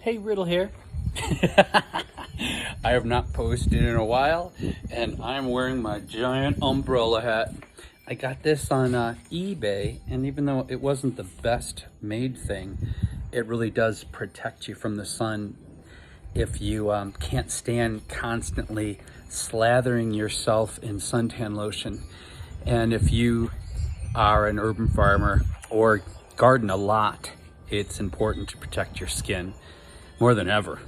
Hey, Riddle here. I have not posted in a while, and I'm wearing my giant umbrella hat. I got this on eBay, and even though it wasn't the best made thing, it really does protect you from the sun if you can't stand constantly slathering yourself in suntan lotion. And if you are an urban farmer or garden a lot, it's important to protect your skin more than ever.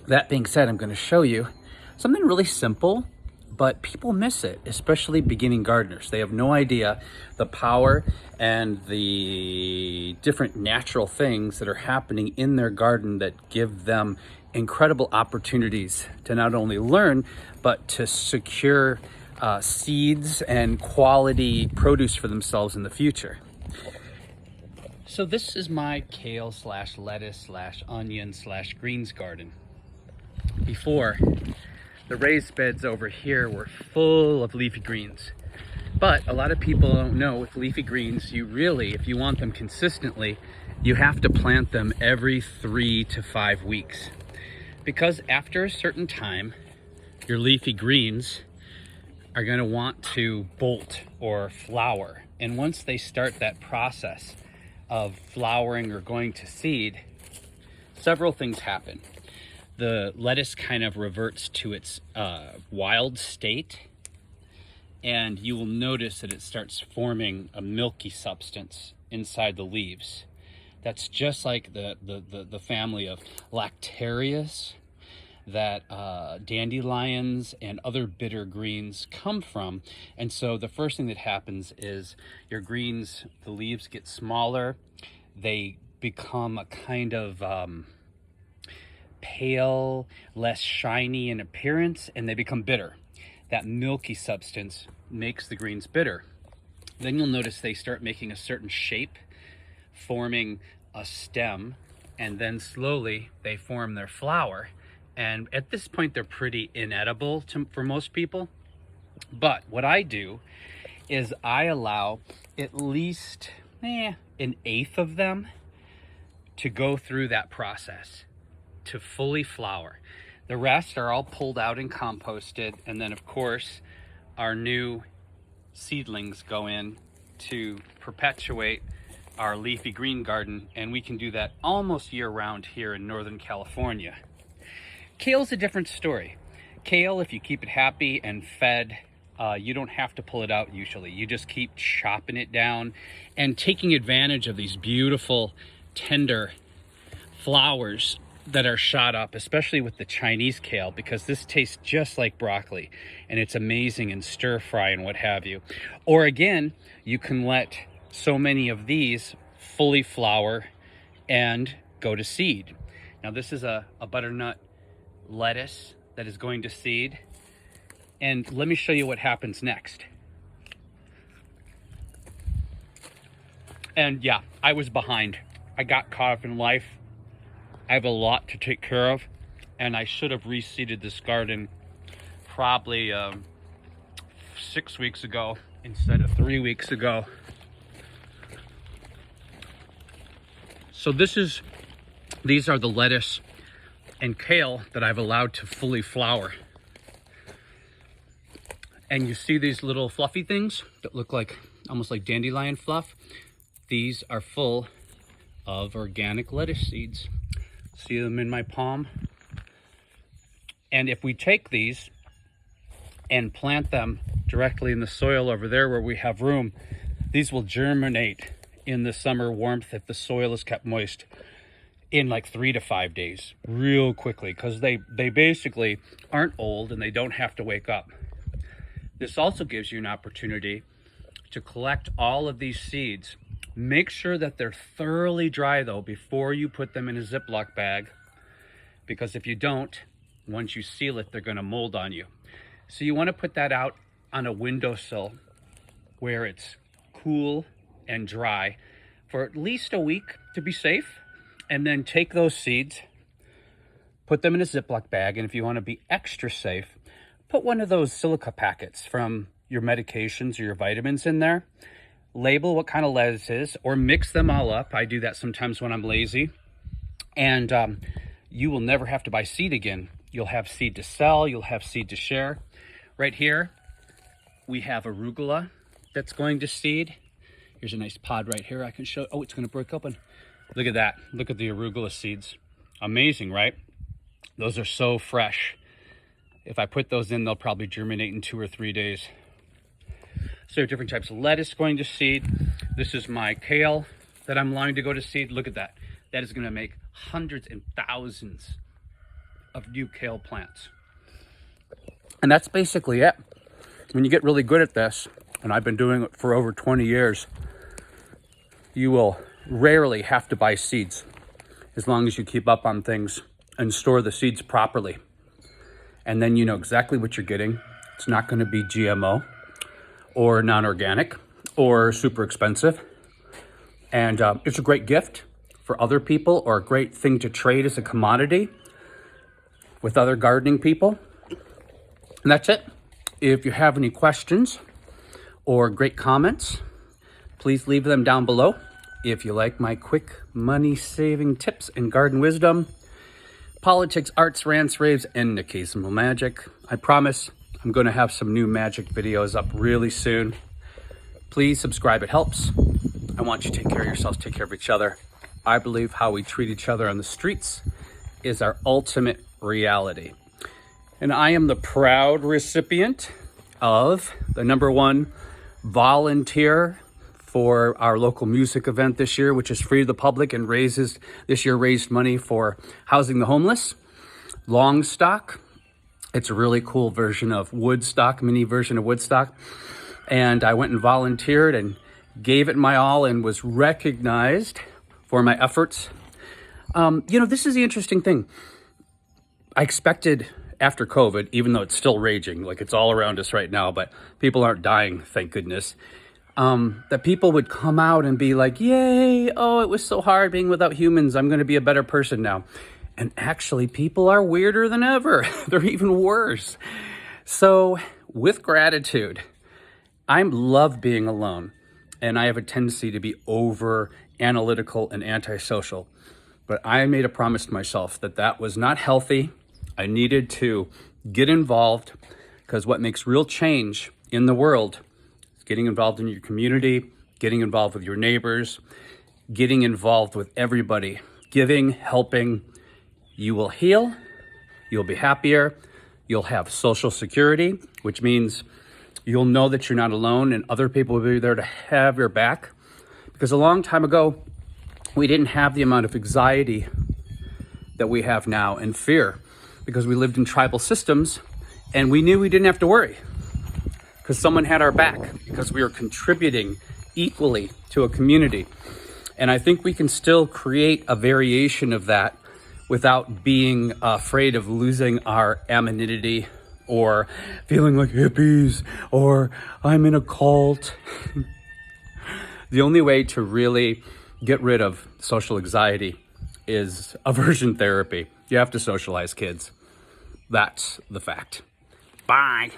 That being said, I'm going to show you something really simple, but people miss it, especially beginning gardeners. They have no idea the power and the different natural things that are happening in their garden that give them incredible opportunities to not only learn, but to secure seeds and quality produce for themselves in the future. So this is my kale slash lettuce slash onion slash greens garden. Before, the raised beds over here were full of leafy greens. But a lot of people don't know with leafy greens, you really, if you want them consistently, you have to plant them every 3 to 5 weeks. Because after a certain time, your leafy greens are going to want to bolt or flower. And once they start that process of flowering or going to seed, several things happen. The lettuce kind of reverts to its wild state, and you will notice that it starts forming a milky substance inside the leaves. That's just like the family of lactarius that dandelions and other bitter greens come from. And so the first thing that happens is your greens, the leaves get smaller, they become a kind of pale, less shiny in appearance, and they become bitter. That milky substance makes the greens bitter. Then you'll notice they start making a certain shape, forming a stem, and then slowly they form their flower. And at this point, they're pretty inedible for most people. But what I do is I allow at least an eighth of them to go through that process to fully flower. The rest are all pulled out and composted. And then, of course, our new seedlings go in to perpetuate our leafy green garden. And we can do that almost year round here in Northern California. Kale's a different story. Kale, if you keep it happy and fed, you don't have to pull it out usually. You just keep chopping it down and taking advantage of these beautiful, tender flowers that are shot up, especially with the Chinese kale, because this tastes just like broccoli and it's amazing in stir fry and what have you. Or again, you can let so many of these fully flower and go to seed. Now this is a butternut lettuce that is going to seed, and let me show you what happens next. And yeah, I was behind. I got caught up in life. I have a lot to take care of, and I should have reseeded this garden probably 6 weeks ago instead of 3 weeks ago. So these are the lettuce and kale that I've allowed to fully flower. And you see these little fluffy things that look like almost like dandelion fluff? These are full of organic lettuce seeds. See them in my palm? And if we take these and plant them directly in the soil over there where we have room, these will germinate in the summer warmth if the soil is kept moist in like 3 to 5 days, real quickly, because they basically aren't old and they don't have to wake up. This also gives you an opportunity to collect all of these seeds. Make sure that they're thoroughly dry though before you put them in a Ziploc bag, because if you don't, once you seal it, they're gonna mold on you. So you wanna put that out on a windowsill where it's cool and dry for at least a week to be safe. And then take those seeds, put them in a Ziploc bag, and if you want to be extra safe, put one of those silica packets from your medications or your vitamins in there. Label what kind of lettuce is, or mix them all up. I do that sometimes when I'm lazy. And you will never have to buy seed again. You'll have seed to sell, you'll have seed to share. Right here, we have arugula that's going to seed. Here's a nice pod right here I can show. Oh, it's gonna break open. Look at that, look at the arugula seeds. Amazing, right? Those are so fresh. If I put those in, they'll probably germinate in 2 or 3 days. So different types of lettuce going to seed. This is my kale that I'm allowing to go to seed. Look at that. That is gonna make hundreds and thousands of new kale plants. And that's basically it. When you get really good at this, and I've been doing it for over 20 years, you will rarely have to buy seeds as long as you keep up on things and store the seeds properly. And then you know exactly what you're getting. It's not going to be GMO or non-organic or super expensive. And it's a great gift for other people, or a great thing to trade as a commodity with other gardening people. And that's it. If you have any questions or great comments, please leave them down below. If you like my quick money-saving tips and garden wisdom, politics, arts, rants, raves, and occasional magic, I promise I'm going to have some new magic videos up really soon. Please subscribe, it helps. I want you to take care of yourselves, take care of each other. I believe how we treat each other on the streets is our ultimate reality. And I am the proud recipient of the #1 volunteer for our local music event this year, which is free to the public and this year raised money for housing the homeless. Longstock. It's a really cool version of Woodstock, mini version of Woodstock. And I went and volunteered and gave it my all and was recognized for my efforts. This is the interesting thing. I expected after COVID, even though it's still raging, like it's all around us right now, but people aren't dying, thank goodness, that people would come out and be like, yay, oh, it was so hard being without humans. I'm going to be a better person now. And actually, people are weirder than ever. They're even worse. So with gratitude, I love being alone. And I have a tendency to be over analytical and antisocial. But I made a promise to myself that that was not healthy. I needed to get involved, because what makes real change in the world is getting involved in your community, getting involved with your neighbors, getting involved with everybody, giving, helping. You will heal, you'll be happier, you'll have social security, which means you'll know that you're not alone and other people will be there to have your back. Because a long time ago, we didn't have the amount of anxiety that we have now and fear, because we lived in tribal systems and we knew we didn't have to worry because someone had our back, because we were contributing equally to a community. And I think we can still create a variation of that without being afraid of losing our anonymity or feeling like hippies or I'm in a cult. The only way to really get rid of social anxiety is aversion therapy. You have to socialize, kids. That's the fact. Bye.